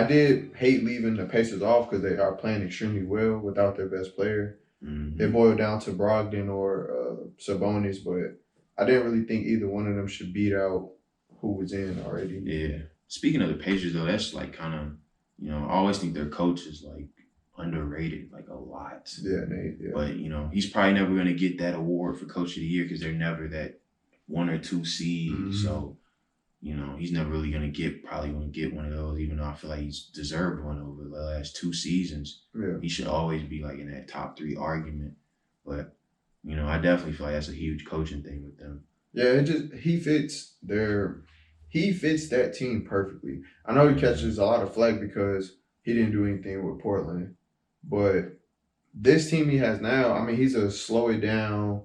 did hate leaving the Pacers off because they are playing extremely well without their best player. Mm-hmm. It boiled down to Brogdon or Sabonis, but I didn't really think either one of them should beat out who was in already. Yeah. Speaking of the Pacers, though, that's like kind of, you know, I always think their coach is like underrated, like a lot. Yeah, Nate. Yeah. But, you know, he's probably never going to get that award for Coach of the Year because they're never that 1 or 2 seed. Mhm. So, you know, he's never really going to probably going to get one of those, even though I feel like he's deserved one over the last 2 seasons. Yeah. He should always be like in that top 3 argument. But, you know, I definitely feel like that's a huge coaching thing with them. Yeah, he fits that team perfectly. I know he catches a lot of flack because he didn't do anything with Portland, but this team he has now, I mean, he's a slow it down,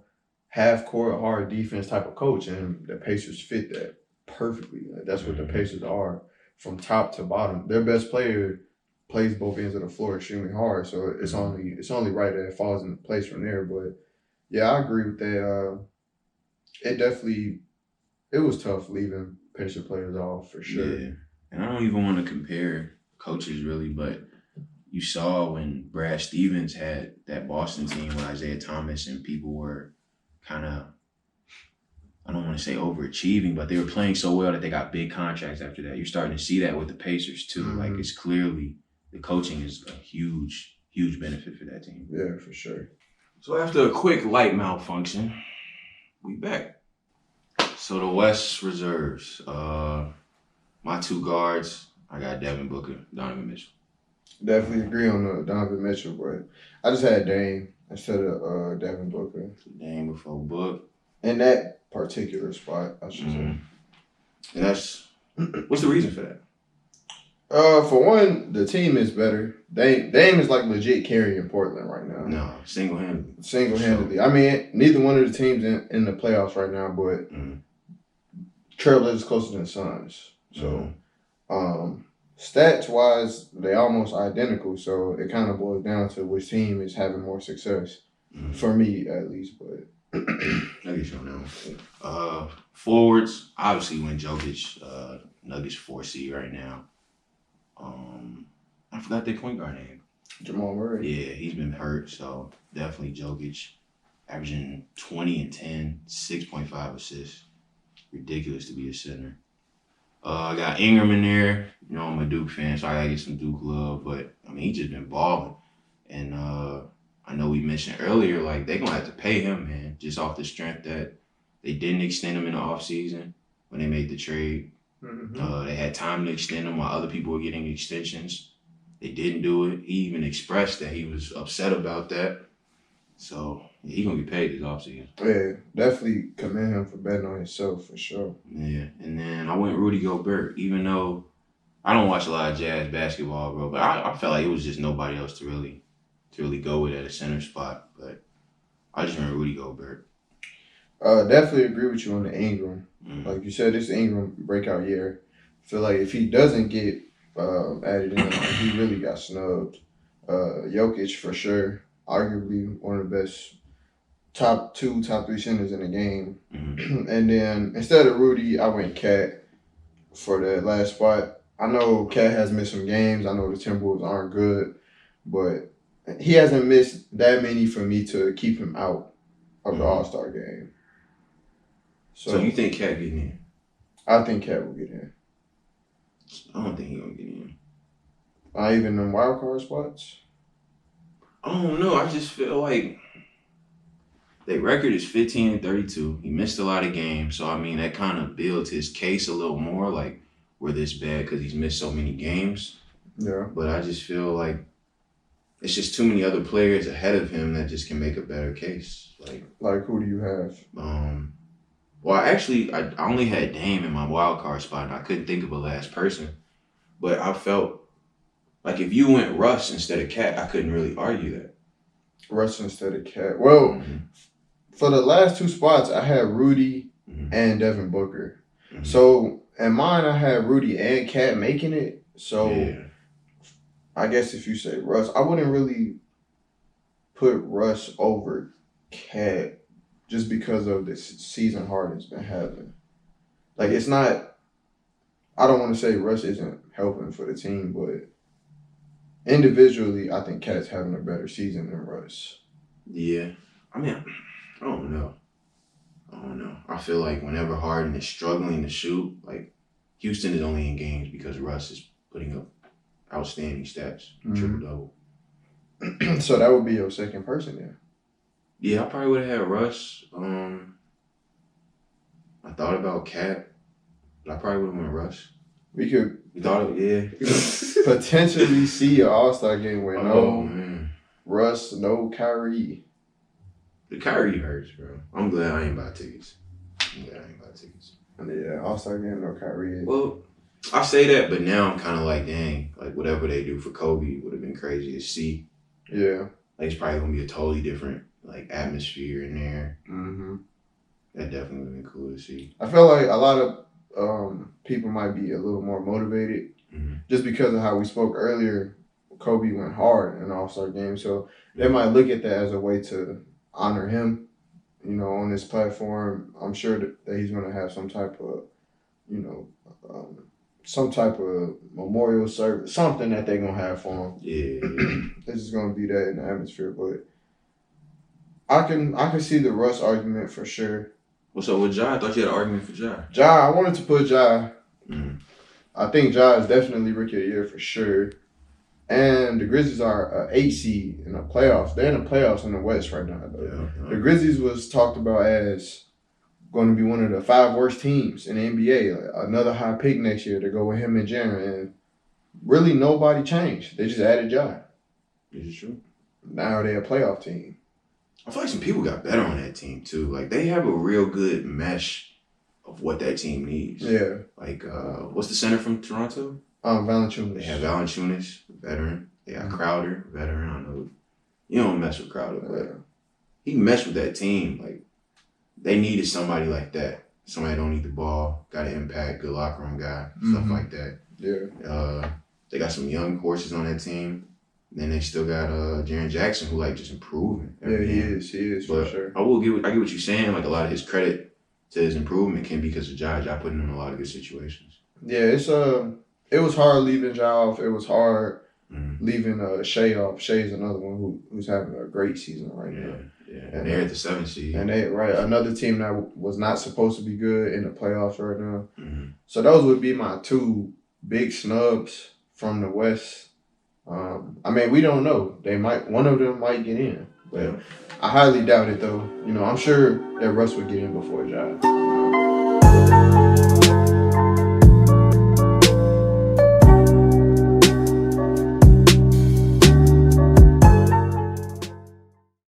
half court hard defense type of coach, and the Pacers fit that perfectly. Like, that's what the Pacers are from top to bottom. Their best player plays both ends of the floor extremely hard, so it's only right that it falls into place from there. But yeah, I agree with that. It was tough leaving Pacer players off for sure. Yeah, and I don't even want to compare coaches really, but you saw when Brad Stevens had that Boston team with Isaiah Thomas and people were kind of, I don't want to say overachieving, but they were playing so well that they got big contracts after that. You're starting to see that with the Pacers too. Mm-hmm. Like it's clearly the coaching is a huge, huge benefit for that team. Yeah, for sure. So after a quick light malfunction, we back. So the West reserves, my 2 guards, I got Devin Booker, Donovan Mitchell. Definitely agree on the Donovan Mitchell, but I just had Dame instead of Devin Booker. Dame before Book. In that particular spot, I should say. And that's, what's the reason for that? For one, the team is better. Dame is like legit carrying Portland right now. No, single-handedly. Single-handedly. Sure. I mean, neither one of the teams in the playoffs right now, but Trailblazers closer than Suns. So, stats-wise, they almost identical. So it kind of boils down to which team is having more success. For me, at least. But I guess you don't know. Forwards, obviously, when Jokic, Nuggets 4 seed right now. I forgot their point guard name. Jamal Murray. Yeah, he's been hurt, so definitely Jokic, averaging 20 and 10, 6.5 assists. Ridiculous to be a center. I got Ingram in there. You know, I'm a Duke fan, so I gotta get some Duke love. But I mean, he just been balling, and I know we mentioned earlier, like they gonna have to pay him, man, just off the strength that they didn't extend him in the offseason when they made the trade. They had time to extend him while other people were getting extensions. They didn't do it. He even expressed that he was upset about that. So yeah, he gonna get paid this offseason. Yeah, definitely commend him for betting on himself for sure. Yeah, and then I went Rudy Gobert, even though I don't watch a lot of Jazz basketball, bro. But I felt like it was just nobody else to really go with at a center spot. But I just went Rudy Gobert. Definitely agree with you on the Ingram. Like you said, this Ingram breakout year. I feel like if he doesn't get added in, he really got snubbed. Jokic for sure, arguably one of the best top 2, top 3 centers in the game. And then instead of Rudy, I went Cat for that last spot. I know Cat has missed some games. I know the Timberwolves aren't good, but he hasn't missed that many for me to keep him out of the All-Star game. So you think Cat getting in? I think Cat will get in. I don't think he's gonna get in. Not even in wild card spots? I don't know. I just feel like their record is 15 and 32. He missed a lot of games, so I mean that kind of builds his case a little more. Like we're this bad because he's missed so many games. Yeah. But I just feel like it's just too many other players ahead of him that just can make a better case. Like who do you have? Well, actually, I only had Dame in my wild card spot, and I couldn't think of a last person. But I felt like if you went Russ instead of Cat, I couldn't really argue that. Russ instead of Cat. Well, for the last 2 spots, I had Rudy and Devin Booker. So in mine, I had Rudy and Cat making it. So I guess if you say Russ, I wouldn't really put Russ over Cat. Just because of the season Harden's been having. Like, it's not, I don't want to say Russ isn't helping for the team, but individually, I think Cat's having a better season than Russ. Yeah. I mean, I don't know. I feel like whenever Harden is struggling to shoot, like Houston is only in games because Russ is putting up outstanding stats, triple double. So that would be your second person then. Yeah, I probably would have had Russ. I thought about Cat, but I probably would have went Russ. We could You thought of it, yeah. potentially see an All-Star game with no man. Russ, no Kyrie. The Kyrie hurts, bro. I'm glad I ain't buy tickets. Yeah, All-Star game, no Kyrie. Well, I say that, but now I'm kind of like, dang, like whatever they do for Kobe would have been crazy to see. Yeah. Like it's probably gonna be a totally different like atmosphere in there. Mm-hmm. That definitely would have been cool to see. I feel like a lot of people might be a little more motivated just because of how we spoke earlier. Kobe went hard in the All-Star game, so they might look at that as a way to honor him, you know, on this platform. I'm sure that he's going to have some type of, you know, some type of memorial service, something that they're going to have for him. Yeah. This is going to be that in the atmosphere, but I can see the Russ argument for sure. What's up with Ja? I thought you had an argument for Ja. Ja, I wanted to put Ja. I think Ja is definitely Rookie of the Year for sure. And the Grizzlies are an 8 seed in the playoffs. They're in the playoffs in the West right now, though. Yeah. The Grizzlies was talked about as going to be one of the 5 worst teams in the NBA. Like another high pick next year to go with him and Jaren. And really nobody changed. They just added Ja. Is it true? Now they're a playoff team. I feel like some people got better on that team, too. Like, they have a real good mesh of what that team needs. Yeah. Like, what's the center from Toronto? Valanciunas. They have Valanciunas, veteran. They got Crowder, veteran. I don't know. You don't mess with Crowder, but he messed with that team. Like, they needed somebody like that. Somebody that don't need the ball, got an impact, good locker room guy, stuff like that. Yeah. They got some young horses on that team. Then they still got Jaren Jackson, who like just improving. Yeah, he is but for sure. I get what you're saying. Like a lot of his credit to his improvement can be because of Ja putting him in a lot of good situations. Yeah, it was hard leaving Ja off. It was hard leaving Shea off. Shea's another one who's having a great season right now. Yeah, and they're at the 7th seed. And another team that was not supposed to be good in the playoffs right now. So those would be my 2 big snubs from the West. I mean, we don't know. One of them might get in, but I highly doubt it though. You know, I'm sure that Russ would get in before Ja.